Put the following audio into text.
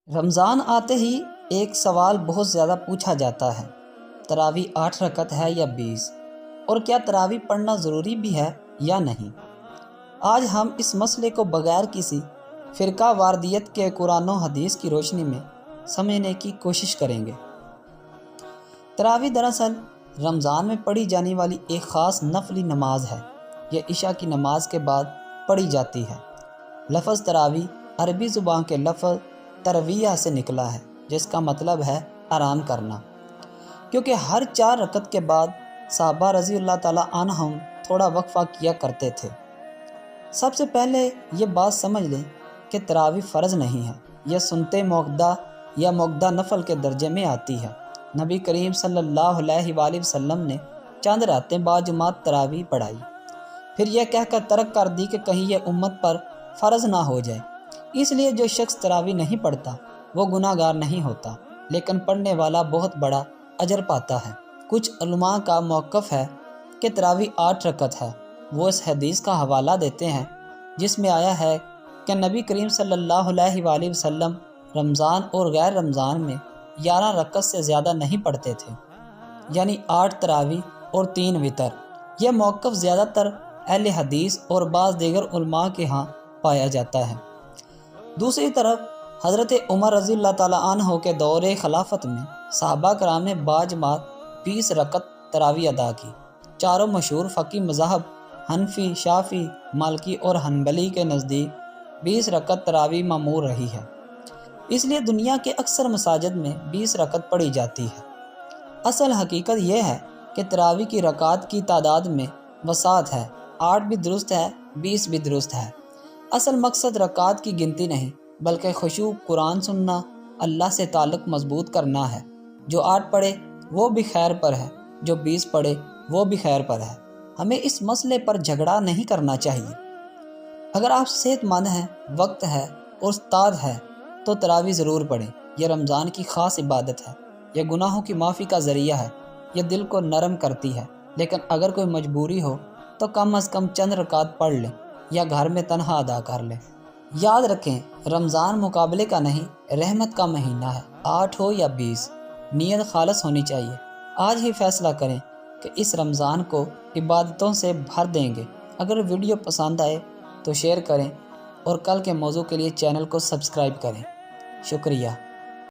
رمضان آتے ہی ایک سوال بہت زیادہ پوچھا جاتا ہے، تراویح 8 رکعت ہے یا 20؟ اور کیا تراویح پڑھنا ضروری بھی ہے یا نہیں؟ آج ہم اس مسئلے کو بغیر کسی فرقہ واردیت کے قرآن و حدیث کی روشنی میں سمجھنے کی کوشش کریں گے۔ تراویح دراصل رمضان میں پڑھی جانے والی ایک خاص نفلی نماز ہے۔ یہ عشاء کی نماز کے بعد پڑھی جاتی ہے۔ لفظ تراویح عربی زبان کے لفظ ترویہ سے نکلا ہے، جس کا مطلب ہے آرام کرنا، کیونکہ ہر 4 رکعت کے بعد صحابہ رضی اللہ تعالیٰ عنہم تھوڑا وقفہ کیا کرتے تھے۔ سب سے پہلے یہ بات سمجھ لیں کہ تراویح فرض نہیں ہے، یہ سنت موقدہ یا موقدہ نفل کے درجے میں آتی ہے۔ نبی کریم صلی اللہ علیہ وآلہ وسلم نے چند راتیں باجماعت تراویح پڑھائی، پھر یہ کہہ کر ترک کر دی کہ کہیں یہ امت پر فرض نہ ہو جائے۔ اس لیے جو شخص تراویح نہیں پڑھتا وہ گناہ گار نہیں ہوتا، لیکن پڑھنے والا بہت بڑا اجر پاتا ہے۔ کچھ علماء کا موقف ہے کہ تراویح 8 رکعت ہے۔ وہ اس حدیث کا حوالہ دیتے ہیں جس میں آیا ہے کہ نبی کریم صلی اللہ علیہ وآلہ وسلم رمضان اور غیر رمضان میں 11 رکعت سے زیادہ نہیں پڑھتے تھے، یعنی 8 تراویح اور 3 وتر۔ یہ موقف زیادہ تر اہل حدیث اور بعض دیگر علماء کے ہاں پایا جاتا ہے۔ دوسری طرف حضرت عمر رضی اللہ تعالیٰ عنہ کے دور خلافت میں صحابہ کرام نے باجماعت 20 رکعت تراویح ادا کی۔ چاروں مشہور فقی مذاہب حنفی، شافعی، مالکی اور حنبلی کے نزدیک 20 رکعت تراویح معمول رہی ہے۔ اس لیے دنیا کے اکثر مساجد میں 20 رکعت پڑھی جاتی ہے۔ اصل حقیقت یہ ہے کہ تراویح کی رکعات کی تعداد میں وسعت ہے، 8 بھی درست ہے، 20 بھی درست ہے۔ اصل مقصد رکعات کی گنتی نہیں بلکہ خشوع، قرآن سننا، اللہ سے تعلق مضبوط کرنا ہے۔ جو 8 پڑھے وہ بھی خیر پر ہے، جو 20 پڑھے وہ بھی خیر پر ہے۔ ہمیں اس مسئلے پر جھگڑا نہیں کرنا چاہیے۔ اگر آپ صحت مند ہیں، وقت ہے اور استاد ہے تو تراویح ضرور پڑھیں۔ یہ رمضان کی خاص عبادت ہے، یہ گناہوں کی معافی کا ذریعہ ہے، یہ دل کو نرم کرتی ہے۔ لیکن اگر کوئی مجبوری ہو تو کم از کم چند رکعت پڑھ لیں یا گھر میں تنہا ادا کر لیں۔ یاد رکھیں، رمضان مقابلے کا نہیں، رحمت کا مہینہ ہے۔ 8 ہو یا 20، نیت خالص ہونی چاہیے۔ آج ہی فیصلہ کریں کہ اس رمضان کو عبادتوں سے بھر دیں گے۔ اگر ویڈیو پسند آئے تو شیئر کریں اور کل کے موضوع کے لیے چینل کو سبسکرائب کریں۔ شکریہ۔